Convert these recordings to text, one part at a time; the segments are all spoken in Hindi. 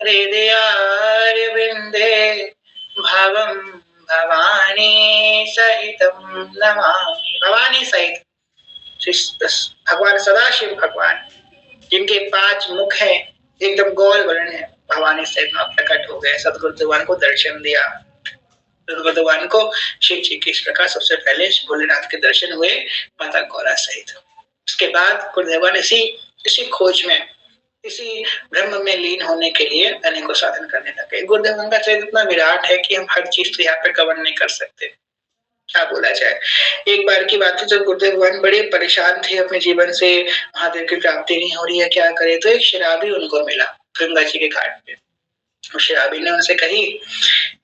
हृदयारविन्दे भावं भवानी सहितं नमामि। भवानी सहित भगवान सदाशिव भगवान, जिनके 5 मुख हैं, एकदम गौर वर्ण है, भवानी सहित वहां प्रकट हो गए, सदगुरु भगवान को दर्शन दिया। सदगुरु भगवान को शिव जी की इस प्रकार सबसे पहले भोलेनाथ के दर्शन हुए माता गौरा सहित। उसके बाद गुरुदेवन इसी इसी खोज में, इसी ब्रह्म में लीन होने के लिए अनेकों साधन करने लगे। गुरुदेवन का चरित्र इतना विराट है कि हम हर चीज तो यहाँ पे कवर नहीं कर सकते, क्या बोला जाए। एक बार की बात है, जब गुरुदेव भगवान बड़े परेशान थे अपने जीवन से, महादेव की प्राप्ति नहीं हो रही है, क्या करे, तो एक शराबी उनको मिला गंगा जी के घाट पे। शराबी ने उनसे कही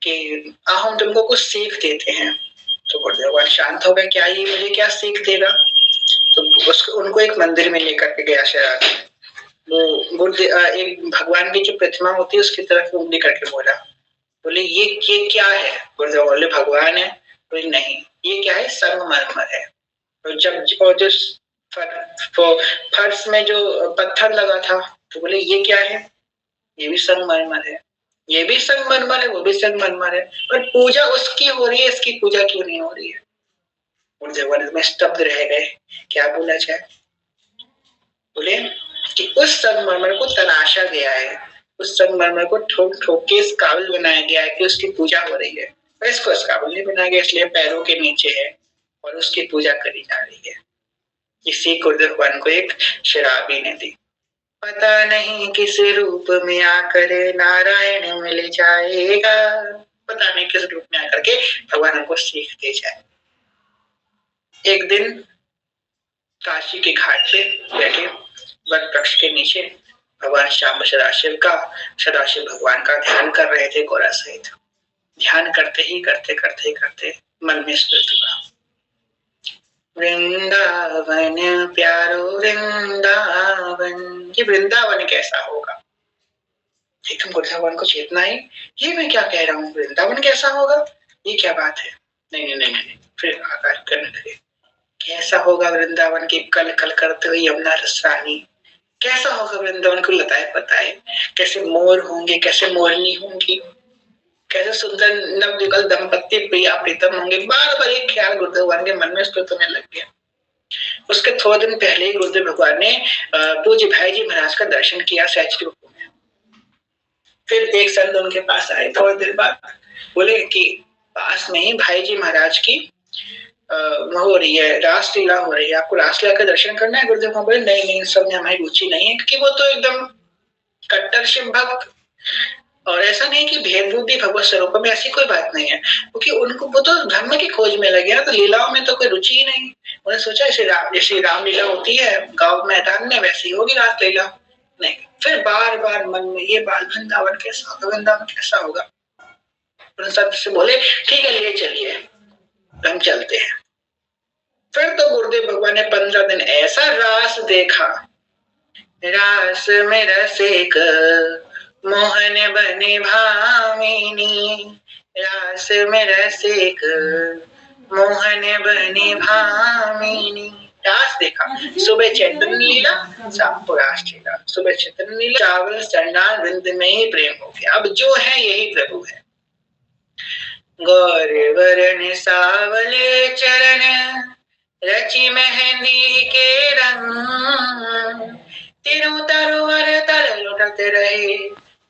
कि हम तुमको कुछ सीख देते हैं। तो गुरुदेव भगवान शांत हो गए, क्या ये मुझे क्या सीख देगा। तो उनको एक मंदिर में लेकर के गया शराबी। वो एक भगवान की जो प्रतिमा होती है उसकी तरफ उंगली करके बोला, बोले ये क्या है। गुरुदेव बोले भगवान है। बोले नहीं, ये क्या है, संगमरमर है। तो जब और जो फर्श में जो पत्थर लगा था, तो बोले ये क्या है, ये भी संगमरमर है। ये भी संगमरमर है, वो भी संगमरमर है, पर पूजा उसकी हो रही है, इसकी पूजा क्यों नहीं हो रही है। गुरुदेव में स्तब्ध रह गए, क्या बोला जाए। बोले कि उस संगमरमर को तराशा गया है, उस संगमरमर को ठोक ठोक के इस काबिल बनाया गया है कि उसकी पूजा हो रही है, पर इसको इस काबिल नहीं बनाया गया, इसलिए पैरों के नीचे है और उसकी पूजा करी जा रही है। इसी गुरुदेव भगवान को एक शराबी ने दी। पता नहीं किस रूप में आकर नारायण मिल जाएगा, पता नहीं किस रूप में आकर के भगवान हमको सीख दे जाए। एक दिन काशी के घाट पे बैठे वट वृक्ष के नीचे भगवान श्याम सदाशिव भगवान का ध्यान कर रहे थे गौरा सहित। ध्यान करते ही करते मन में स्मृत हुआ, वृंदावन प्यारो वृंदावन, ये वृंदावन कैसा होगा। एकदम गुरुदेव को चेतना आई, ये मैं क्या कह रहा हूँ, वृंदावन कैसा होगा, ये क्या बात है। नहीं, फिर आकाश करने लगे, कैसा होगा वृंदावन की कल कल करते हुए यमुना रसरानी, कैसा होगा वृंदावन को लताए पताए, कैसे मोर होंगे, कैसे मोरनी होंगी, कैसे सुंदर नवयुगल दंपत्ति प्रिया प्रीतम होंगे। बार बार एक ख्याल गुरुदेव भगवान के मन में स्फुरित होने लग गया। उसके थोड़े दिन पहले ही गुरुदेव भगवान ने पूज्य भाई जी महाराज का दर्शन किया सहज रूप में। फिर एक संत उनके पास आए थोड़ी देर बाद, बोले कि पास में ही भाई जी महाराज की हो रही है, रासलीला हो रही है, आपको रासलीला का दर्शन करना है। गुरुदेव को बोले नहीं, सब में हमारी रुचि नहीं है, क्योंकि वो तो एकदम कट्टर शिव भक्त, और ऐसा नहीं कि भेद बुद्धि भगवत स्वरूप में, ऐसी कोई बात नहीं है, क्योंकि उनको वो तो धर्म की खोज में लगे हैं, तो लीलाओं में तो कोई रुचि ही नहीं। उन्हें सोचा जैसे रामलीला होती है गांव मैदान में, वैसी होगी रासलीला। नहीं, फिर बार बार मन में ये बात, वृंदावन कैसा होगा, वृंदावन कैसा होगा। संत से बोले ठीक है, ले चलिए, हम चलते हैं। फिर तो गुरुदेव भगवान ने 15 दिन ऐसा रास देखा, रास में रसिक मोहन बने भामिनी, रास में रसिक मोहन बने भामिनी। रास देखा, सुबह चैतन्य लीला, शाम को रास लीला, सुबह चैतन्य लीला, चावल चंडाल वृंद में ही प्रेम हो गया। अब जो है यही प्रभु है। गौर वरण सावले चरण रची मेहंदी के रंग, तिरु तरुवर तर लुटत रहे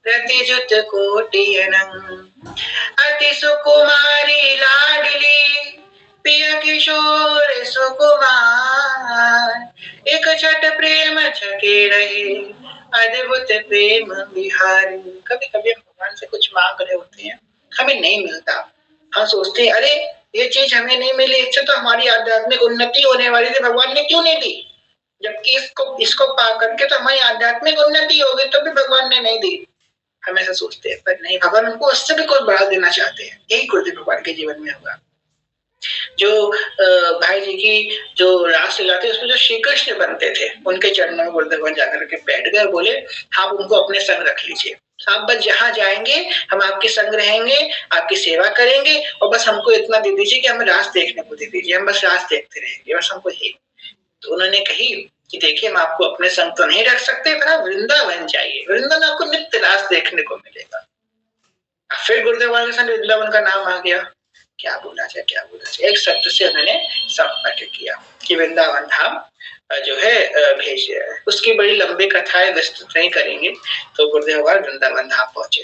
प्रति जुत कोटि अनंग। अति सुकुमारी लाडली पिया किशोर सुकुमार, एक छठ प्रेम छके रहे अद्भुत प्रेम बिहार। कभी कभी हम भगवान से कुछ मांग रहे होते हैं, हमें नहीं मिलता, हम सोचते हैं अरे ये चीज हमें नहीं मिली, इससे तो हमारी आध्यात्मिक उन्नति होने वाली थी, भगवान ने क्यों नहीं दी, जबकि इसको पा करके तो हमारी आध्यात्मिक उन्नति होगी, तो भी भगवान ने नहीं दी। हम ऐसा सोचते हैं, पर नहीं, भगवान हमको उससे भी कुछ बढ़ा देना चाहते हैं। यही गुरुदेव भगवान के जीवन में होगा। जो भाई जी की जो रासलीला थी उसमें जो श्री कृष्ण बनते थे, उनके चरणों में गुरुदेव भगवान जाकर के बैठ गए, बोले आप उनको अपने संग रख लीजिए, आप बस जहां जाएंगे हम आपके संग रहेंगे, आपकी सेवा करेंगे, और बस हमको इतना दे दीजिए कि हमें रास देखने को दे दीजिए, हम बस रास देखते रहेंगे, बस हमको ही। तो उन्होंने कही कि देखिए हम आपको अपने संग तो नहीं रख सकते, पर आप वृंदावन जाइए, वृंदावन आपको नित्य उल्लास देखने को मिलेगा। फिर गुरुदेव के साथ वृंदावन का नाम आ गया। क्या बोला जाए, क्या बोला जाए, एक शब्द से उन्होंने संपर्क किया कि वृंदावन धाम जो है भेज दिया है। उसकी बड़ी लंबी कथाएं विस्तृत नहीं करेंगे। तो गुरुदेव भगवान वृंदावन धाम पहुंचे।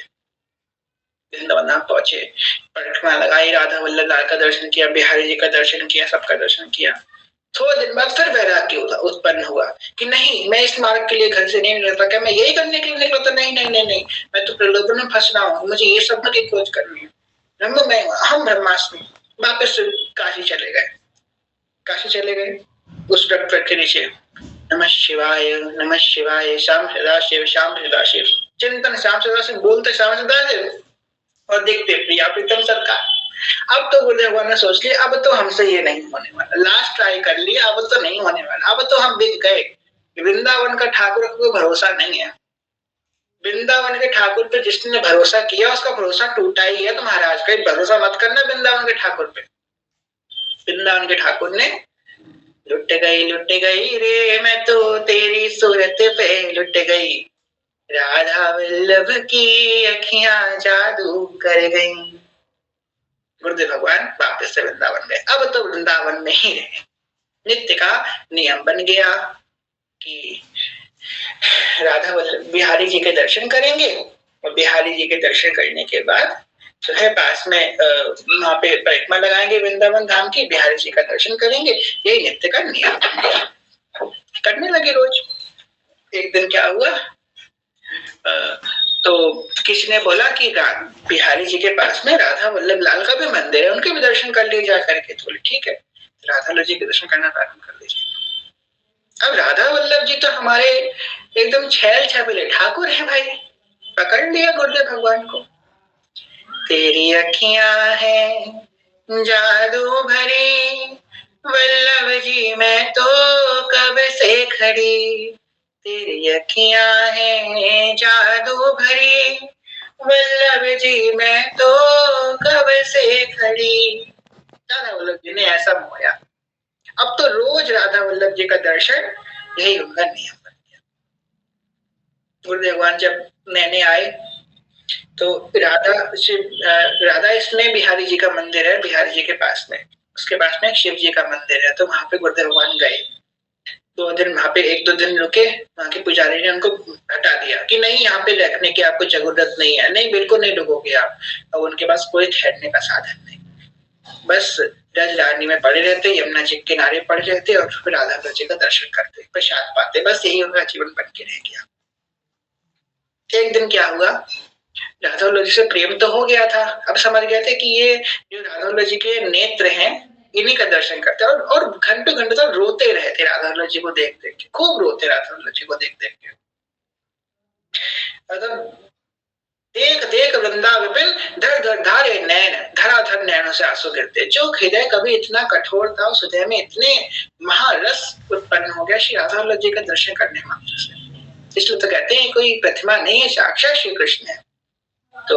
वृंदावन धाम पहुंचे, परिक्रमा लगाई, राधा वल्लभ लाल का दर्शन किया, बिहारी जी का दर्शन किया, सबका दर्शन किया। थोड़े दिन बाद फिर वैराग्य उत्पन्न हुआ कि नहीं, मैं इस मार्ग के लिए घर से नहीं निकलता, क्या मैं यही करने के लिए निकला था? नहीं नहीं नहीं नहीं, मैं तो प्रलोभन में फंस रहा हूँ, मुझे ये सब की खोज करनी है। हम ब्रह्मास्मि वापस काशी चले गए। काशी चले गए, उस पेड़ के नीचे नमः शिवाय, नमः शिवाय, श्याम सदा शिव, श्याम सदा शिव, चिंतन श्याम सदा शिव, बोलते श्याम सदा शिव और देखते प्रिया प्रीतम सरकार। अब तो गुरुदेव भगवान ने सोच लिया, अब तो हमसे ये नहीं होने वाला, लास्ट ट्राई कर लिया, अब तो नहीं होने वाला, अब तो हम बिक गए। वृंदावन का ठाकुर को भरोसा नहीं है। वृंदावन के ठाकुर पे जिसने भरोसा किया उसका भरोसा टूटा ही है। तो महाराज का भरोसा मत करना वृंदावन के ठाकुर पे। वृंदावन के ठाकुर ने लुट गई रे मैं तो तेरी सूरत पे लुट गई, राधा वल्लभ की अखियां जादू कर गई। गुरुदेव भगवान वापस से वृंदावन गए। अब तो वृंदावन में ही रहे। नित्य का नियम बन गया कि राधा वल्लभ बिहारी जी के दर्शन करेंगे और बिहारी जी के दर्शन करने के बाद जो है पास में वहां पे परिक्रमा लगाएंगे वृंदावन धाम की, बिहारी जी का दर्शन करेंगे। यही नित्य का नियम बन गया, करने लगे रोज। एक दिन क्या हुआ, तो किसी ने बोला कि बिहारी जी के पास में राधा वल्लभ लाल का भी मंदिर है, उनके भी दर्शन कर लिए जा करके। तो ठीक है, राधा वल्लभ जी के दर्शन करना प्रारंभ कर लीजिए। अब राधा वल्लभ जी तो हमारे एकदम छैल छबीले ठाकुर है भाई। पकड़ लिया गुरुदेव भगवान को। तेरी अखियां हैं जादू भरी, वल्लभ जी मैं तो कब से खड़ी, तेरी अखियां हैं जादू भरी, वल्लभ जी मैं तो कब से खड़ी। राधा वल्लभ जी ने ऐसा मोया। अब तो रोज राधा वल्लभ जी का दर्शन, यही उनका नियम बन गया। गुरुदेव भगवान जब नैने आए तो राधा इसमें बिहारी जी का मंदिर है, बिहारी जी के पास में, उसके पास में शिव जी का मंदिर है। तो वहां पे गुरुदेव भगवान गए। 2 दिन वहां पे 1-2 दिन रुके। वहां के पुजारी ने उनको हटा दिया कि नहीं, यहाँ पे रखने की आपको जरूरत नहीं है। नहीं, बिल्कुल नहीं रुकोगे आप। और उनके पास कोई ठहरने का साधन नहीं, बस राजधानी में पड़े रहते, यमुना जी के किनारे पड़े रहते और फिर राधा जी का दर्शन करते, प्रसाद पाते। बस यही उनका जीवन बन के रह गया। एक दिन क्या हुआ, राधा वल्लभ जी से प्रेम तो हो गया था। अब समझ गए थे कि ये जो राधा वल्लभ जी के नेत्र हैं, इन्हीं का दर्शन करते। और घंटों घंटों तक रोते रहे थे राधा वल्लभ जी को देख देख के, खूब रोते राधा वल्लभ जी को देख देख के। देख देख वृंदा विपिन, धर धर धारे नैन, धराधर नैनों से आंसू गिरते। जो हृदय कभी इतना कठोर था, उस हृदय में इतने महारस उत्पन्न हो गया श्री राधा वल्लभ जी का दर्शन करने मात्र से। इसलिए तो कहते हैं कोई प्रतिमा नहीं है, साक्षात श्री कृष्ण है। तो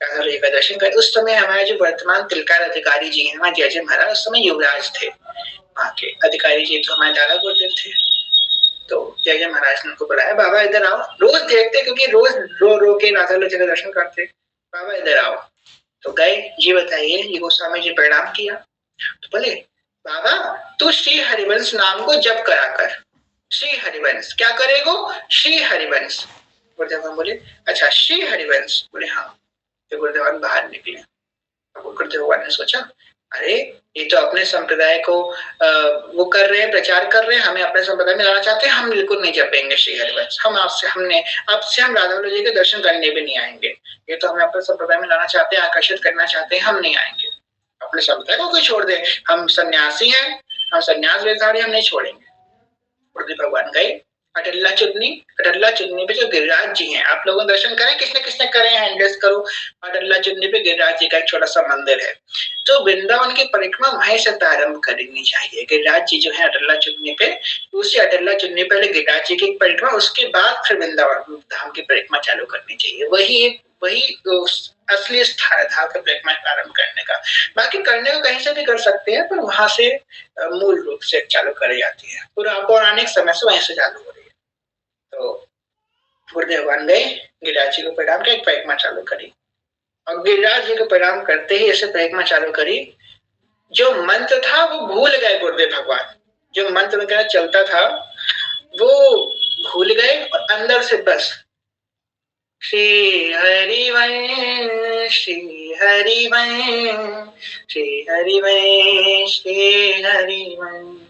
राधा वल्लभ जी का दर्शन कर। उस समय हमारे जो वर्तमान तिलकार अधिकारी जी हैं, जय जय महाराज, उस समय युवराज थे वहां के। अधिकारी जी तो हमारे दादा गुरुदेव थे। तो जय जय महाराज ने उनको बुलाया, बाबा इधर आओ। रोज देखते, क्योंकि रोज रो रो के राधा वल्लभ जी का दर्शन करते। बाबा इधर आओ। तो गए, जी बताइए। ये गोस्वामी जी प्रणाम किया। तो बोले, बाबा तू श्री हरिवंश नाम को जप करा कर। श्री हरिवंश क्या करेगो? श्री हरिवंश। गुरुदेव बोले, अच्छा श्री हरिवंश? बोले हाँ। तो गुरुदेव बाहर निकले। गुरुदेव भगवान ने सोचा, अरे ये तो अपने संप्रदाय को वो कर रहे हैं, प्रचार कर रहे हैं, हमें अपने संप्रदाय में लाना चाहते हैं। हम बिल्कुल नहीं जपेंगे श्री हरिवंश। हम आपसे हम राधा वल्लभ जी के दर्शन करने भी नहीं आएंगे। ये तो हमें अपने संप्रदाय में लाना चाहते हैं, आकर्षित करना चाहते हैं, हम नहीं आएंगे। अपने संप्रदाय को कोई छोड़ दे, हम सन्यासी हैं, हम सन्यास वेशधारी, हम नहीं छोड़ेंगे। गुरुदेव भगवान गए अटल्ला चुन्नी पे जो गिरिराज जी हैं, आप लोगों दर्शन करें, किसने किसने करे हैं हैंड रेस करो। अटल्ला चुन्नी पे गिरिराज जी का एक छोटा सा मंदिर है। तो वृंदावन की परिक्रमा वहीं से प्रारंभ करनी चाहिए। गिरिराज जी जो है अटल्ला चुन्नी पे, उसी अटल्ला चुन्नी पहले गिरिराज जी की परिक्रमा, उसके बाद फिर वृंदावन धाम की परिक्रमा चालू करनी चाहिए। वही असली स्थान है धाम की परिक्रमा प्रारंभ करने का। बाकी करने को कहीं से भी कर सकते हैं, पर वहां से मूल रूप से चालू करी जाती है। पूरा पौराणिक समय से वहीं से चालू हो रही है। तो गुरुदेव भगवान गए, गिरिराज जी को प्रणाम किया, एक परिक्रमा चालू करी और गिरिराज जी को प्रणाम करते ही ऐसे परिक्रमा चालू करी, जो मंत्र था वो भूल गए गुरुदेव भगवान, जो मंत्र उनका चलता था वो भूल गए और अंदर से बस श्री हरि वंश श्री हरि वंश श्री हरि वंश श्री हरि वंश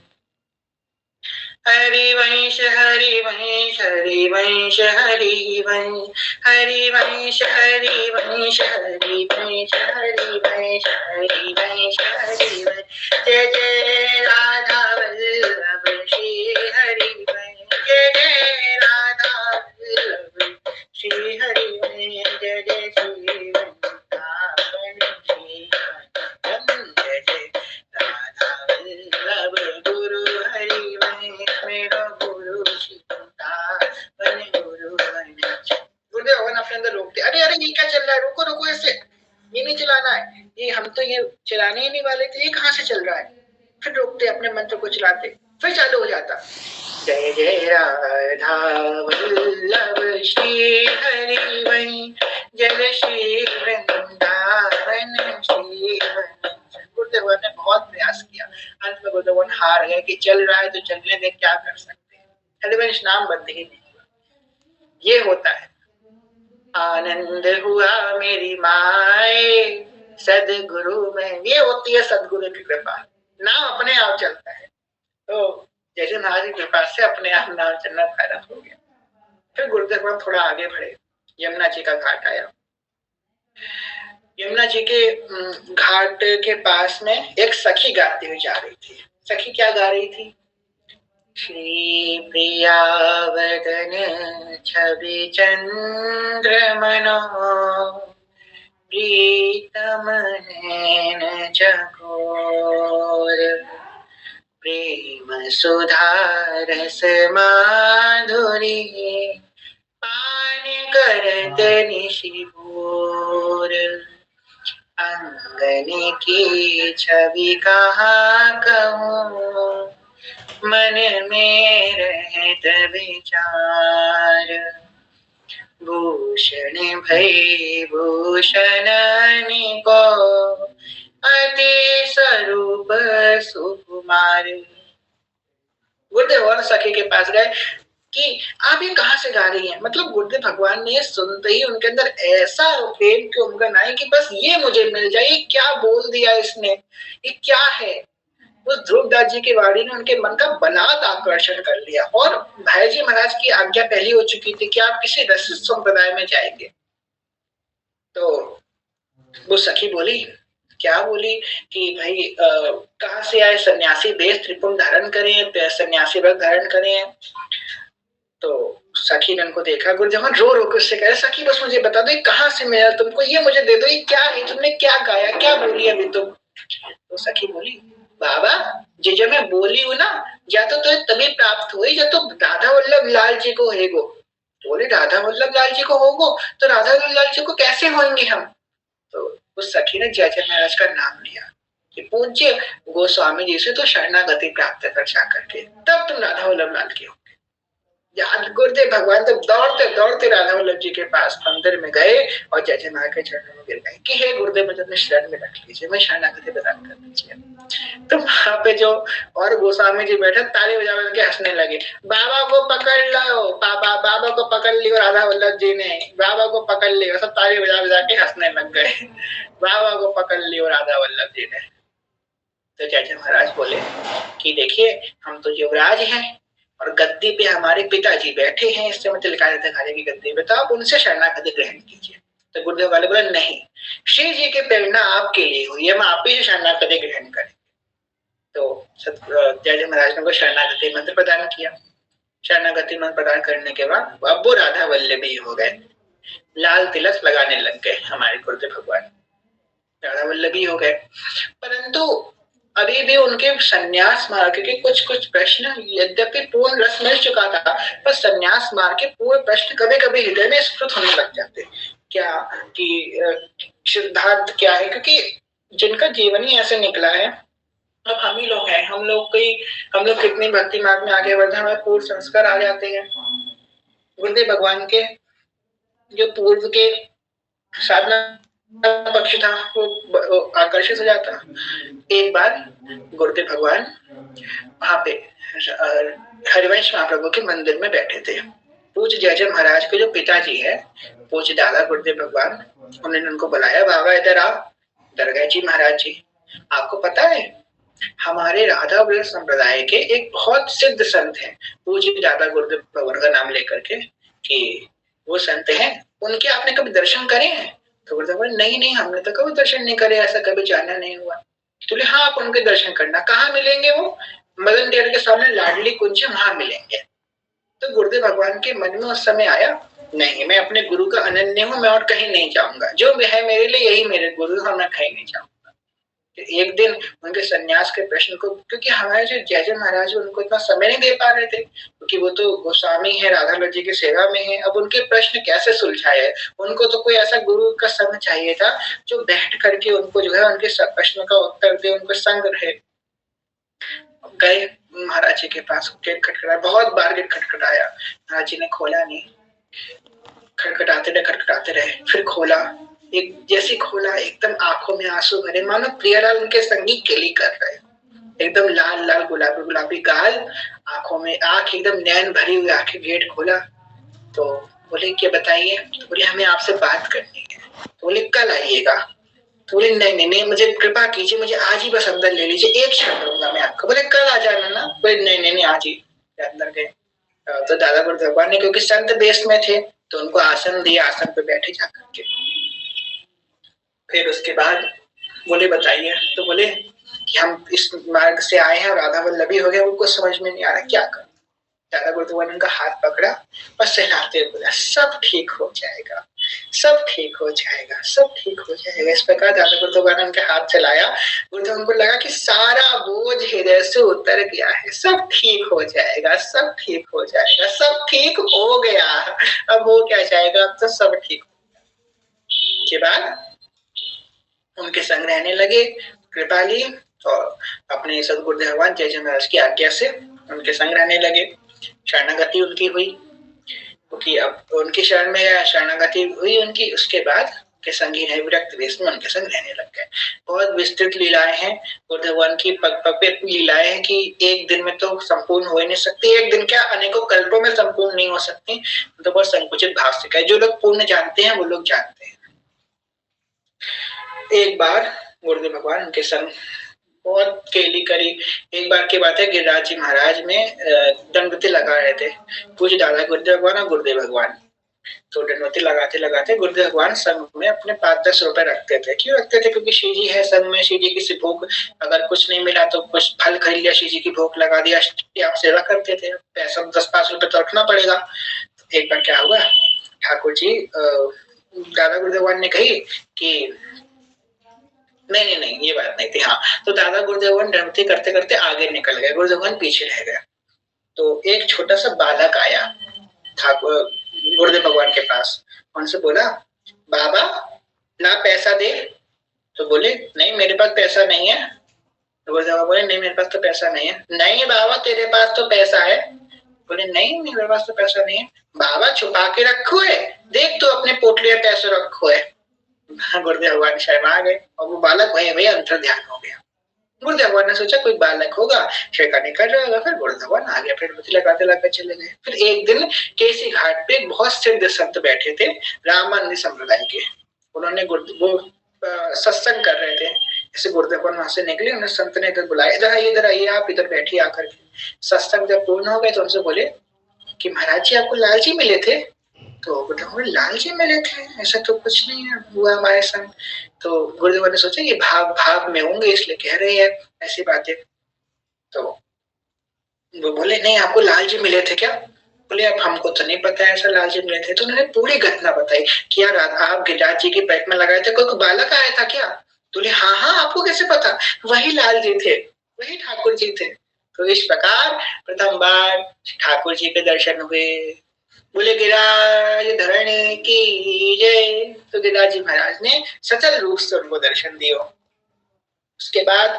हरिवंश हरिवंश हरिवंश हरिवंश हरिवंश हरिवंश हरिवंश हरिवंश हरिवंश हरिवंश जय जय राधा वल्लभ श्री हरिवंश जय जय राधा वल्लभ श्री हरिवंश जय जय श्री वृंदावन श्री जय जय राधा वल्लभ गुरु हरिवंश मेरा गुरु वृंदावन गुरु वंश। गुरुदेव भगवान अपने अंदर रोकते, अरे अरे ये क्या चल रहा है, रुको रुको, ऐसे ये नहीं चलाना है, ये हम तो ये चलाने ही नहीं वाले थे, ये कहाँ से चल रहा है। फिर रोकते, अपने मंत्र को चलाते, फिर चालू हो जाता। जय जय राधा वल्लभ श्री हरिवंश जय श्री वृंदावन श्री वंश। गुरुदेव भगवान ने बहुत प्रयास किया, अंत में गुरुदेव भगवान हार गए कि चल रहा है तो चलने दे, क्या कर सकते हैं, हरिवंश नाम बंद ही नहीं हुआ। ये होता है, आनंद हुआ मेरी माए सदगुरु में, ये होती है सदगुरु की कृपा, नाम अपने आप चलता है। तो जैसे महाराज की कृपा से अपने आप नाम चलना प्रारंभ हो गया। फिर गुरुदेव भगवान थोड़ा आगे बढ़े, यमुना जी का घाट आया। यमुना जी के घाट के पास में एक सखी गाती हुई जा रही थी। सखी क्या गा रही थी? श्री प्रिया वदन छवि चंद्रमनो प्रीतम नैन चकोर प्रेम सुधा रस माधुरी पान करत निशिभोर अंगन की छवि कहाँ कहूँ मन में रहत विचार भूषण भय भूषण को अति स्वरूप सुकुमार। गुरुदेव और सखी के पास गए कि आप ये कहाँ से गा रही हैं। मतलब गुरुदेव भगवान ने सुनते ही उनके अंदर ऐसा प्रेम की उमंग आई कि बस ये मुझे मिल जाए, ये क्या बोल दिया इसने, ये क्या है। उस ध्रुवदास जी की वाणी ने उनके मन का बलात् आकर्षण कर लिया और भाई जी महाराज की आज्ञा पहली हो चुकी थी कि आप किसी रसिक संप्रदाय में जाएंगे। तो वो सखी बोली, क्या बोली कि भाई कहाँ से आए, सन्यासी वेश त्रिपुंड धारण करें, सन्यासी व्रत धारण करें। तो सखी ने उनको देखा, गुरुदेव रो रो के उससे कह रहे, सखी बस मुझे बता दो कहाँ से मिला तुमको, ये मुझे दे दो, ये क्या है, तुमने क्या गाया, क्या बोली अभी तुम। तो सखी बोली, बाबा जी जो मैं बोली हूँ ना, या तो तभी प्राप्त हुई जब तो राधा वल्लभ लाल जी को है गो। बोले राधा वल्लभ लाल जी को होगो तो राधा वल्लभ लाल जी को कैसे होंगे हम। तो उस सखी ने जय जय महाराज का नाम लिया कि पूज्य गोस्वामी जी से तो शरणागति प्राप्त कर जा करके तब तुम राधा वल्लभ लाल के हो। गुरुदेव भगवान तो दौड़ते दौड़ते राधा वल्लभ जी के पास मंदिर में गए और जय जय महाराज के चरणों में गिर गए कि हे गुरुदेव मुझे अपने शरण में रख लीजिए, मैं शरणागति प्रदान कर दीजिए। तो वहां पे जो और गोस्वामी जी बैठे ताली बजा के हंसने लगे, बाबा को पकड़ लो, बाबा को पकड़ लियो राधा वल्लभ जी ने, बाबा को पकड़ लियो, सब ताली बजा बजा के हंसने लग गए, बाबा को पकड़ लियो राधा वल्लभ जी ने। तो जय जय महाराज बोले कि देखिए हम तो युवराज हैं और गद्दी पे हमारे पिताजी बैठे हैं, इससे मतलब लिखा जाता है खाने की गद्दी पे, तो आप उनसे शरणागति ग्रहण कीजिए। तो गुरुदेव वाले बोले नहीं, श्री जी की प्रेरणा आपके लिए हुई है, मैं आप ही से शरणागति ग्रहण करें। तो जय जय महाराज ने को शरणागति मंत्र प्रदान किया। शरणागति मंत्र प्रदान करने के बाद अब वो राधा वल्लभी हो गए, लाल तिलक लगाने लग गए हमारे गुरुदेव भगवान, राधा वल्लभी हो गए। परंतु अभी भी उनके सन्यास मार्ग के कुछ कुछ प्रश्न, यद्यपि पूर्ण रस मिल चुका था, पर सन्यास मार्ग के पूरे प्रश्न कभी कभी हृदय में स्फुट होने लग जाते। क्या कि सिद्धांत क्या है, क्योंकि जिनका जीवन ही ऐसे निकला है। अब हम ही लोग हैं, हम लोग कितनी भक्ति मार्ग में आगे बढ़े, हमें पूर्ण संस्कार आ जाते हैं, गुरुदेव भगवान के जो पूर्व के साधना पक्ष था वो आकर्षित हो जाता। एक बार गुरुदेव भगवान वहां पे हरिवंश महाप्रभु के मंदिर में बैठे थे। पूज्य जयजय महाराज के जो पिताजी है पूज्य दादा गुरुदेव भगवान, उन्होंने उनको बुलाया, बाबा इधर आओ। दरगाह जी महाराज जी, आपको पता है हमारे राधा वृंद संप्रदाय के एक बहुत सिद्ध संत हैं पूज्य दादा गुरुदेव भगवान का नाम लेकर के कि वो संत हैं, उनके आपने कभी दर्शन करे हैं? तो गुरुदेव बोले नहीं नहीं, हमने तो कभी दर्शन नहीं करे, ऐसा कभी जाना नहीं हुआ। तो बोले हाँ आप उनके दर्शन करना। कहाँ मिलेंगे वो? मदन डेर के सामने लाडली कुंज है, वहां मिलेंगे। तो गुरुदेव भगवान के मन में उस समय आया, नहीं मैं अपने गुरु का अनन्य हूँ, मैं और कहीं नहीं जाऊंगा, जो है मेरे लिए यही मेरे गुरु है, मैं कहीं नहीं जाऊंगा। एक दिन उनके सन्यास के प्रश्न को, क्योंकि हमारे जो जयजय महाराज उनको इतना समय नहीं दे पा रहे थे क्योंकि वो तो गोस्वामी है, राधा लज्जी की सेवा में है, अब उनके प्रश्न कैसे सुलझाए? उनको तो कोई ऐसा गुरु का संग चाहिए था जो बैठ करके उनको जो है उनके सब प्रश्न का उत्तर दे, उनको संग रहे। गए महाराज जी के पास, गेट खटखटाया, बहुत बार गेट खटखटाया, महाराज जी ने खोला नहीं, खटखटाते रहे, फिर खोला, एक जैसे खोला एकदम आंखों में आंसू भरे, मानो प्रियालाल उनके संगीत केली कर रहे, एकदम लाल लाल गुलाबी गुलाबी गाल, आंखों में आंख एकदम नैन भरी हुई आंखें। गेट खोला तो बोले क्या बताइए? तो बोले हमें आपसे बात करनी है। तो बोले कल आइएगा। तो बोले नहीं नहीं नहीं, मुझे कृपा कीजिए, मुझे आज ही बस अंदर ले लीजिए, एक क्षण दूंगा मैं आपको। बोले कल आ जाना ना। बोले नहीं नहीं नहीं, आज ही। अंदर गए तो दादा गुरु भगवान ने, क्योंकि संत देश में थे तो उनको आसन दिया, आसन पे बैठे जाकर के। फिर उसके बाद बोले बताइए। तो बोले कि हम इस मार्ग से आए हैं, राधा वल्लभी हो गए, उनको समझ में नहीं आ रहा क्या करें। दादा गुरु भगवान ने उनका हाथ पकड़ा और सहलाते हुए बोला सब ठीक हो जाएगा, सब ठीक हो जाएगा, सब ठीक हो जाएगा। इस प्रकार दादा गुरु भगवान ने उनके हाथ चलाया। गुरुदेव को लगा कि सारा बोझ हृदय से उतर गया है, सब ठीक हो जाएगा, सब ठीक हो जाएगा, सब ठीक हो गया। अब हो क्या जाएगा, अब तो सब ठीक के बाद उनके संग रहने लगे, कृपा ली और अपने सदगुरुदेव भगवान जयजय महाराज की आज्ञा से उनके संग रहने लगे। शरणागति उनकी हुई, क्योंकि अब उनकी शरण में शरणागति हुई उनकी, उसके बाद के संगी रहे, विरक्त वेश में उनके संग रहने लग गए। बहुत विस्तृत लीलाएं हैं गुरुदेव भगवान की, पग पग पे लीलाएं हैं कि एक दिन में तो संपूर्ण हो ही नहीं सकती, एक दिन क्या अनेकों कल्पों में संपूर्ण नहीं हो सकती, तो बहुत संकुचित भाव से, जो लोग पूर्ण जानते हैं वो लोग जानते हैं। एक बार गुरुदेव भगवान उनके संग बहुत केली करी। एक बार की बात है, गिरिराज जी महाराज में दंडवती लगा रहे थे पूज्य दादा गुरुदेव भगवान और गुरुदेव भगवान। तो दंडवती लगाते लगाते गुरुदेव भगवान संघ में अपने 5-10 रुपए रखते थे। क्यों रखते थे? क्योंकि श्री जी है संघ में, श्री जी की भोग, अगर कुछ नहीं मिला तो कुछ फल खरीद लिया, श्री जी की भोग लगा दिया, आप सेवा करते थे, पैसा 10-5 रुपए तो रखना पड़ेगा। एक बार क्या हुआ, ठाकुर जी दादा गुरुदेव भगवान ने कही कि नहीं नहीं ये बात नहीं थी। हाँ, तो दादा गुरुदेव दंडवती करते करते आगे निकल गए, गुरुदेव पीछे रह गए। तो एक छोटा सा बालक आया ठाकुर गुरुदेव भगवान के पास, उनसे बोला बाबा ला पैसा दे। तो बोले नहीं मेरे पास पैसा नहीं है। तो गुरुदेव बोले नहीं मेरे पास तो पैसा नहीं है। नहीं बाबा तेरे पास तो पैसा है। बोले नहीं मेरे पास तो पैसा नहीं है। बाबा छुपा के रखो है, देख तो अपने पोटली में पैसे रखो है। गुरुदेव भगवान शर्मा गए और वो बालक वही अंतर ध्यान हो गया। गुरुदेव भगवान ने सोचा कोई बालक होगा, शेखा निकल रहा होगा, फिर गुरुदेव भगवान आ गया, फिर लगाते लगाते चले गए। फिर एक दिन केसी घाट पे बहुत सिद्ध संत बैठे थे रामानंद संप्रदाय के, उन्होंने वो सत्संग कर रहे थे। जैसे गुरुदेव भगवान वहां से निकले, उन्हें संत ने इधर बुलाया, इधर आइए आप इधर बैठिए आकर के। सत्संग जब पूर्ण हो गए तो उनसे बोले कि महाराज जी आपको लाल जी मिले थे। तो गुरुदेव लाल जी मिले थे, ऐसा तो कुछ नहीं है हुआ हमारे संग। तो गुरुदेव ने सोचा ये भाव भाव में होंगे इसलिए कह रहे हैं ऐसी बातें। तो वो बोले नहीं आपको लाल जी मिले थे क्या? बोले अब हमको तो नहीं पता ऐसा लाल जी मिले थे। तो उन्होंने पूरी घटना बताई कि यार आप गिरिराज जी की पैक में लगाए थे, कोई बालक आया था क्या? बोले हाँ हाँ आपको कैसे पता? वही लाल जी थे, वही ठाकुर जी थे। तो इस प्रकार प्रथम बार ठाकुर जी के दर्शन हुए। बोले गिरिराज धरणी की जय। तो गिरिराज जी महाराज ने सचल रूप से उनको दर्शन दियो। उसके बाद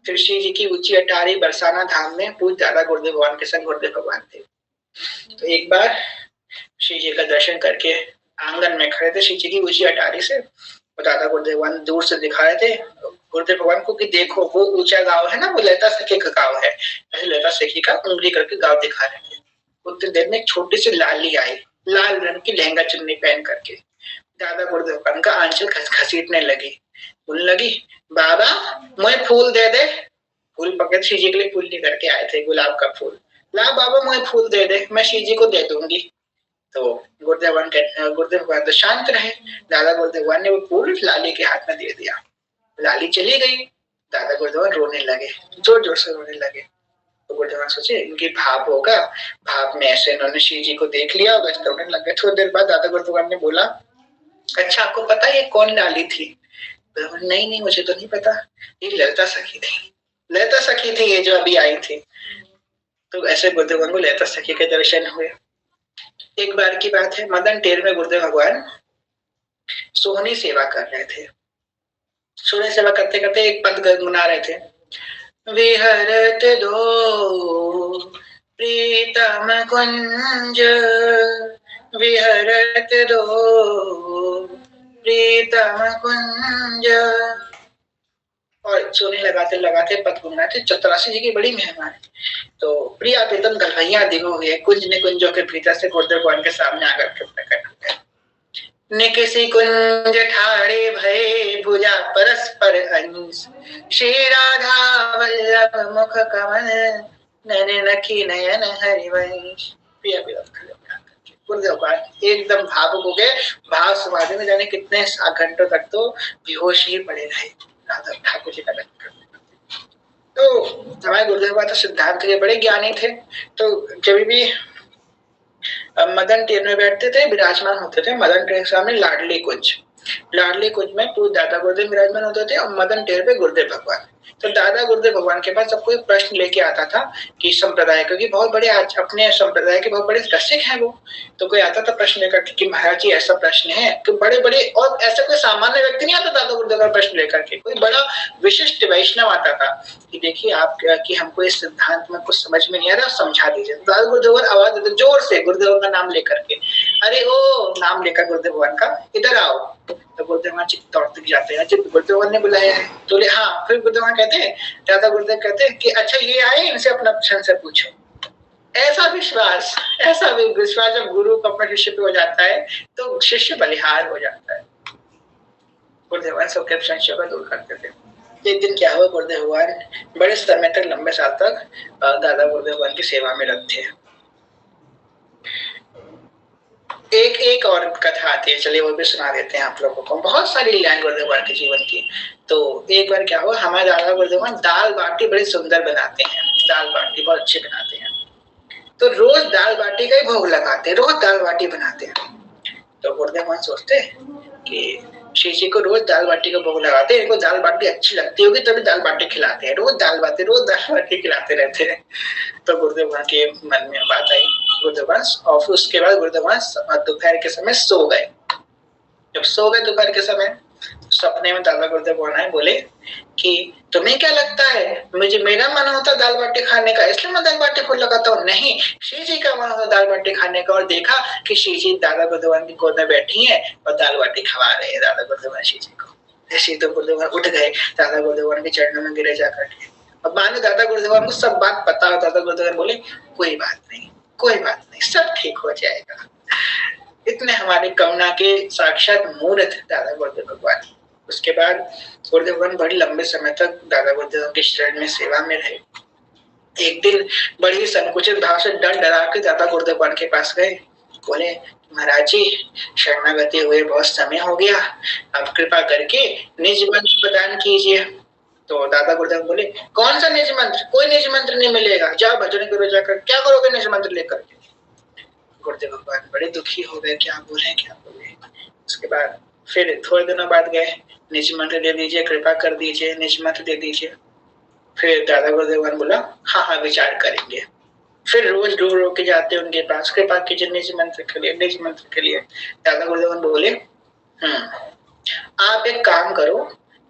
फिर श्री जी की ऊंची अटारी बरसाना धाम में पूज्य दादा गुरुदेव भगवान के संग गुरुदेव भगवान थे। तो एक बार श्री जी का दर्शन करके आंगन में खड़े थे श्री जी की ऊंची अटारी से, और दादा गुरुदेव भगवान दूर से दिखा रहे थे गुरुदेव भगवान को कि देखो वो ऊंचा गांव है ना, वो लता सखी का गांव है। ऐसे लता सखी का उंगली करके गांव दिखा रहे थे। उतनी देर में एक छोटी सी लाली आई, लाल रंग की लहंगा चुन्नी पहन करके दादा गुरुदेव भगवान का आंचल घसीटने लगी, बोलने लगी बाबा मुझे फूल दे दे। फूल पकड़ श्री जी के लिए फूल लेकर के आए थे, गुलाब का फूल। ला बाबा मुझे फूल दे दे, मैं श्री जी को दे दूंगी। तो गुरुदेव भगवान तो शांत रहे। दादा गुरुदेव भगवान ने वो फूल लाली के हाथ में दे दिया। लाली चली गई। दादा गुरुदेव भगवान रोने लगे, जोर जोर से रोने लगे। तो गुरुदेव भगवान सोचे इनकी भाप होगा, भाप में ऐसे इन्होंने श्री जी को देख लिया, बस रोने लगे। थोड़ी देर बाद दादा गुरुदेव भगवान ने बोला अच्छा आपको पता ये कौन लाली थी? नहीं नहीं मुझे तो नहीं पता, ये ललिता सखी थी, ललिता सखी थी ये जो अभी आई थी। तो ऐसे गुरुदेव भगवान को ललिता सखी के दर्शन हुए। एक बार की बात है, मदन टेर में गुरुदेव भगवान सोहनी सेवा कर रहे थे। सोहनी सेवा करते करते एक पद गुनगुना रहे थे, विहरत दो प्रीतम कुंज, विहरत दो प्रीतम कुंज। और सोने लगाते लगाते पद गुनगुनाते। चतुरासी जी की बड़ी महिमा है। तो प्रिया प्रीतम गलवैया दिगो हुए कुंज निकुंजों के भीतर से गुरुदेव भगवान के सामने आकर के प्रकट हुए। निकिसी कुंज ठाड़े भये भुजा परस्पर अंश, श्री राधा वल्लभ मुख कमल नयन नखी नयन हरिवंश। प्रिया प्रीतम गुरुदेव भगवान एकदम भावुक हो गए। भाव समाधि में जाने कितने घंटों तक तो बेहोश ही पड़े रहे राधा ठाकुर जी का दर्शन करते। तो हमारे गुरुदेव भगवान तो सिद्धांत के बड़े ज्ञानी थे। तो जब भी मदन टेर में बैठते थे, विराजमान होते थे मदन टेर के सामने लाडली कुंज, लाडली कुंज में पूरे दादा गुरुदेव विराजमान होते थे और मदन टेर पे गुरुदेव भगवान। तो दादा गुरुदेव भगवान के पास जब कोई प्रश्न लेके आता था कि संप्रदाय, क्योंकि बहुत बड़े आज अपने संप्रदाय के बहुत बड़े रसिक हैं वो, तो कोई आता था प्रश्न लेकर कि महाराज जी ऐसा प्रश्न है, तो बड़े बड़े, और ऐसा कोई सामान्य व्यक्ति नहीं आता दादा गुरुदेव का प्रश्न लेकर के, कोई बड़ा विशिष्ट वैष्णव आता था कि देखिए आप कि हमको इस सिद्धांत में कुछ समझ में नहीं आ रहा, समझा दीजिए। दादा गुरुदेव आवाज देते जोर से गुरुदेव का नाम लेकर के, अरे ओ नाम लेकर गुरुदेव भगवान का, इधर आओ। तो गुरुदेव भगवान चित्त जाते हैं, गुरुदेव भगवान ने बुलाया है तो बोले हाँ। फिर गुरुदेव भगवान कहते हैं, दादा गुरुदेव कहते हैं कि अच्छा ये आए, इनसे अपना प्रश्न से पूछो। ऐसा विश्वास जब गुरु का अपने शिष्य पे हो जाता है तो शिष्य बलिहार हो जाता है। गुरुदेव भगवान सबके संशय को दूर करते थे। एक दिन क्या हुआ, गुरुदेव भगवान बड़े समय तक, लंबे साल तक दादा गुरुदेव भगवान की सेवा में रखे। एक और कथा आती है, चलिए वो भी सुना देते हैं आप लोगों को। बहुत सारी लीलाएं गुरुदेव भगवान के जीवन की। तो एक बार क्या हुआ, हमारे दादा गुरुदेव भगवान दाल बाटी बड़ी सुंदर बनाते हैं, दाल बाटी बहुत अच्छी बनाते हैं। तो रोज दाल बाटी का ही भोग लगाते हैं, रोज दाल बाटी बनाते हैं। तो गुरुदेव भगवान सोचते कि श्री जी को रोज दाल बाटी का भोग लगाते हैं, इनको दाल बाटी अच्छी लगती होगी तभी दाल बाटी खिलाते हैं, रोज दाल बाटी खिलाते रहते हैं। तो गुरुदेव भगवान के मन में बात आई। गुरुदेव भगवान और उसके बाद गुरुदेव भगवान दोपहर के समय सो गए। जब सो गए दोपहर के समय, सपने में दादा गुरुदेव भगवान आए, बोले कि तुम्हें क्या लगता है मुझे, मेरा मन होता दाल बाटी खाने का इसलिए मैं दाल बाटी फूल लगाता हूँ? नहीं, श्री जी का मन होता दाल बाटी खाने का। और देखा कि श्री जी दादा गुरुदेव भगवान की गोद में बैठी है और दाल बाटी खवा रहे हैं दादा गुरुदेव भगवान श्री जी को। ऐसे तो गुरुदेव भगवान उठ गए, दादा गुरुदेव भगवान के चरणों में गिरे जाकर के। अब मानो दादा गुरुदेव भगवान को सब बात पता हो। दादा गुरुदेव भगवान बोले कोई बात नहीं, कोई बात नहीं, सब ठीक हो जाएगा। इतने हमारे करुणा के साक्षात मूर्त दादा गुरुदेव भगवान। उसके बाद गुरुदेव भगवान बड़े लंबे समय तक दादा गुरुदेव के शरण में सेवा में रहे। एक दिन बड़ी संकुचित भाव से डर डरा के दादा गुरुदेव भगवान के पास गए। बोले महाराज जी शरणागति हुए बहुत समय हो गया, आप कृपा करके निज मंत्र प्रदान कीजिए। तो दादा गुरुदेव बोले कौन सा निज मंत्र? कोई निज मंत्र नहीं मिलेगा, जाओ भजन करो जाकर, क्या करोगे निज मंत्र लेकर के? गुरुदेव भगवान बड़े दुखी हो गए, क्या बोले क्या बोले। उसके बाद फिर थोड़े दिनों बाद गए, निज मंत्र दे दीजिए, कृपा कर दीजिए, निज मंत्र दे दीजिए। फिर दादा गुरुदेव भगवान बोला हाँ हाँ विचार करेंगे। फिर रोज रो रो के जाते उनके पास, कृपा कीजिए निज मंत्र के लिए, निज मंत्र के लिए। दादा गुरुदेव भगवान बोले आप एक काम करो,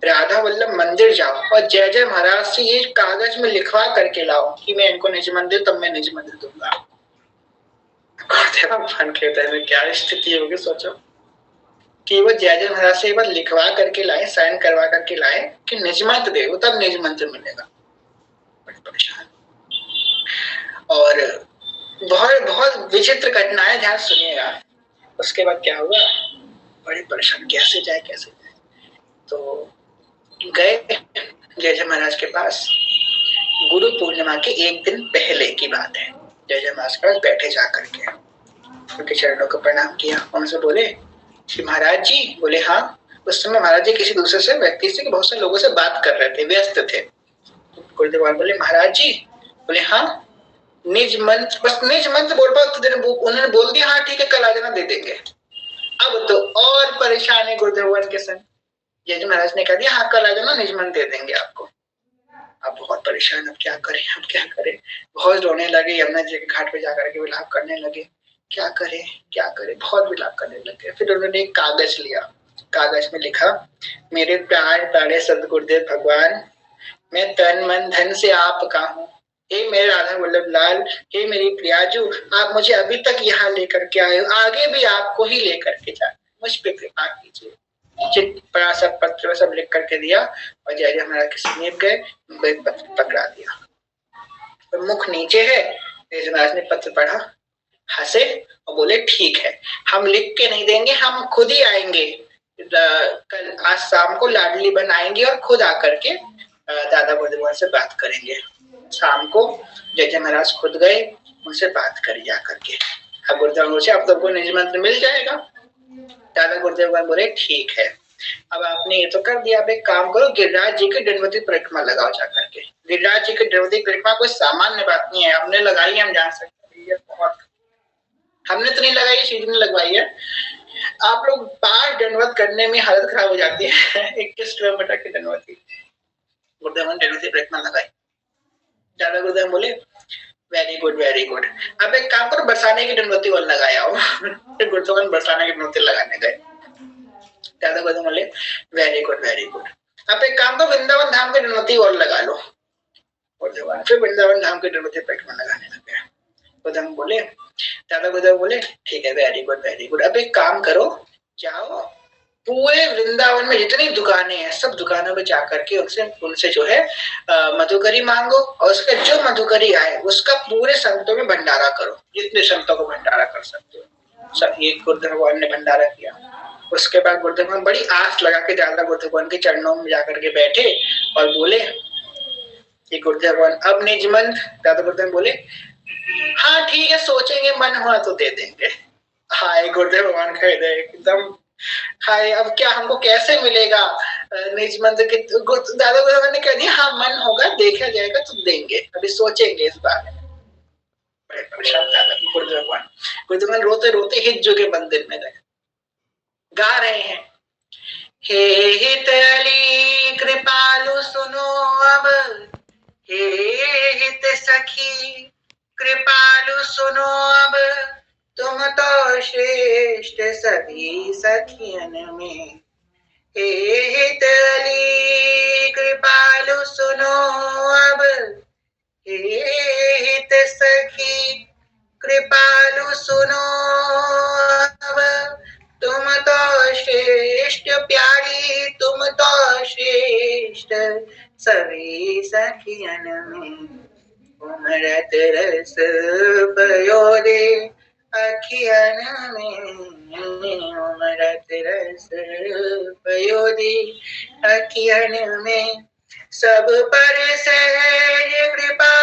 राधा वल्लभ मंदिर जाओ और जय जय महाराज से ये कागज में लिखवा करके लाओ कि मैं इनको निज मंदिर, तब मैं निज मंदिर दूंगा। गुरुदेव भगवान के हृदय में क्या स्थिति होगी सोचो कि वो जय महाराज से एक बार लिखवा करके लाए, साइन करवा करके लाए कि निज मंत्र दे, तब निज मंत्र मिलेगा। बड़े परेशान। और बहुत बहुत विचित्र घटनाएं, ध्यान सुनिएगा। उसके बाद क्या हुआ, बड़ी परेशान, कैसे जाए कैसे जाए। तो गए जय महाराज के पास। गुरु पूर्णिमा के एक दिन पहले की बात है। जय महाराज के पास बैठे जाकर के उनके चरणों को प्रणाम किया। उनसे बोले कि महाराज जी। बोले हाँ। उस समय महाराज जी किसी दूसरे से व्यक्ति से, बहुत से लोगों से बात कर रहे थे, व्यस्त थे। गुरुदेव बोले महाराज जी। बोले हाँ। निज मंत्र, बस निज मंत्र बोल पाओ तो उन्होंने बोल दिया हाँ ठीक है कल आ जाना, दे देंगे। अब तो और परेशान है गुरुदेव के संग। जय महाराज ने कह दिया हाँ कल आ जाना, निज मंत्र दे देंगे आपको। अब बहुत परेशान, अब क्या करें अब क्या करें। बहुत रोने लगे, यमुना जी के घाट पे जाकर के विलाप करने लगे। क्या करें क्या करें, बहुत विलाप करने लगे। फिर उन्होंने एक कागज लिया, कागज में लिखा, मेरे प्यार प्यारे सदगुरुदेव भगवान, मैं तन मन धन से आपका हूँ। हे मेरे राधा वल्लभ लाल, हे मेरी प्रियाजू, आप मुझे अभी तक यहाँ लेकर के आए हो, आगे भी आपको ही लेकर के जाए, मुझ पे कृपा कीजिए। चिट्ठा सब पत्र सब लिख करके दिया और जय महाराज के समीप गए, उनको एक पत्र पकड़ा दिया। और मुख नीचे है, जय महाराज ने पत्र पढ़ा, हंसे और बोले ठीक है, हम लिख के नहीं देंगे, हम खुद ही आएंगे। कल आज शाम को लाडली बन आएंगे और खुद आकर के दादा गुरुदेव से बात करेंगे। शाम को जय महाराज खुद गए, उनसे बात करी जाकर के। अब गुरुदेव से अब तो निज मंत्र मिल जाएगा। दादा गुरुदेव बोले ठीक है, अब आपने ये तो कर दिया, अब एक काम करो, गिरिराज जी की दंडवती परिक्रमा लगाओ जाकर के। गिरिराज जी की दंडवती परिक्रमा कोई सामान्य बात नहीं है, हमने लगाई, हम जान सकते हैं। बहुत हमने तो नहीं लगाई, सीधी ने लगवाई है। आप लोग 5 दंडवत करने में हालत खराब हो जाती है। 21 किलोमीटर की दंडवती, गुरुदेव ने दंडवती परिक्रमा लगाई। दादा गुरुदेव बोले वेरी गुड वेरी गुड, अब एक काम करो, बरसाने की दंडवती और लगाया हो। फिर गुरुदेव बरसाने की दंडवती लगाने गए। दादा गुरुदेव बोले वेरी गुड वेरी गुड, अब एक काम करो, वृंदावन धाम की दंडवती और लगा लो। फिर वृंदावन धाम की दंडवती परिक्रमा लगाने लगे। गुरुदेव बोले, दादा गुरुदेव बोले ठीक है वेरी गुड वेरी गुड, अब एक काम करो, जाओ पूरे वृंदावन में जितनी दुकानें हैं सब दुकानों में जाकर के उनसे जो है मधुकरी मांगो, और उसका जो मधुकरी आए उसका पूरे संतों में भंडारा करो, जितने संतों को भंडारा कर सकते हो। सब ये गुरुदेव भगवान ने भंडारा किया। उसके बाद गुरुदेव भगवान बड़ी आस लगा के दादा गुरुदेव भगवान के चरणों में जाकर के बैठे और बोले कि गुरुदेव भगवान अब निज मंत्र। दादा गुरुदेव बोले हाँ ठीक है, सोचेंगे, मन हुआ तो दे देंगे। हाय गुरुदेव भगवान का हृदय एकदम हाय, अब क्या हमको कैसे मिलेगा निज मंत्र के। दादा गुरुदेव ने कह दिया हाँ मन होगा, देखा जाएगा तो देंगे, अभी सोचेंगे इस बारे में। बड़े परेशान दादा गुरुदेव भगवान। गुरुदेव भगवान रोते रोते हित जोगे मंदिर में गए, गा रहे हैं, हे हितली कृपालु सुनो अब, हे हित सखी कृपालु सुनो अब, तुम तो श्रेष्ठ सभी सखियन में। हे हितली कृपालु सुनो अब, हे हित सखी कृपालु सुनो अब, तुम तो श्रेष्ठ प्यारी, तुम तो श्रेष्ठ सभी सखियन में। उमरत रस पयोदे अखियन में, उमरत रस पयोदे अखियन में, सब पर सहज कृपा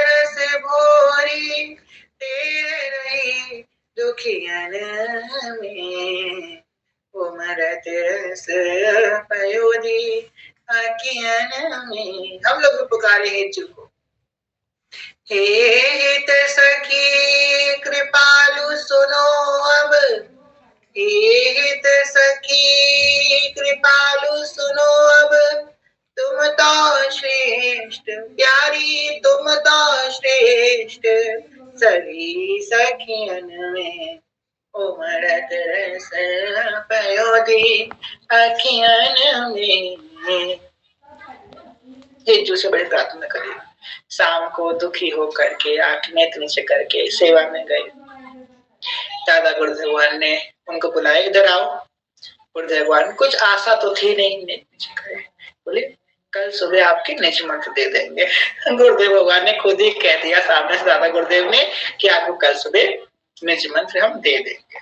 रस भोरी, तेरे रही दुखियन में। उमरत रस पयोदे अखियन में। हम लोग भी पुकारे हैं को, हे हित सखी कृपालु सुनो अब, हे हित सखी कृपालु सुनो अब, तुम तो श्रेष्ठ प्यारी, तुम तो श्रेष्ठ सभी सखियन में। उमरत रस पयोदे अखियन में। हिज्जू से बड़ी प्रार्थना करी। शाम को दुखी होकर के आंख नेत्र नीचे करके सेवा में गए। दादा गुरुदेव भगवान ने उनको बुलाया, इधर आओ। गुरुदेव भगवान कुछ आशा तो थी नहीं, बोले कल सुबह आपके निज मंत्र दे देंगे। गुरुदेव भगवान ने खुद ही कह दिया सामने से दादा गुरुदेव ने कि आपको कल सुबह निज मंत्र हम दे देंगे।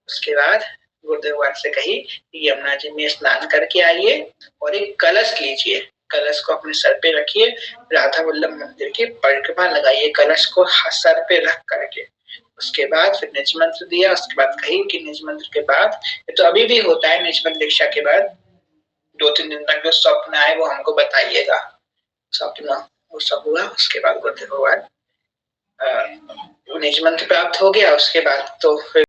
उसके बाद गुरुदेव भगवान से कही कि यमुना जी में स्नान करके आइए और एक कलश कीजिए, कलश को अपने सर पे रखिए, राधा वल्लभ मंदिर की परिक्रमा लगाइए कलश को सर पे रख करके। उसके बाद फिर निज मंत्र दिया। उसके बाद कही कि निज मंत्र के बाद, ये तो अभी भी होता है, निज मंत्र दीक्षा के बाद 2-3 दिन तक जो स्वप्न आए वो हमको बताइएगा। स्वप्न वो सब हुआ। उसके बाद गुरुदेव भगवान निज मंत्र प्राप्त हो गया। उसके बाद तो फिर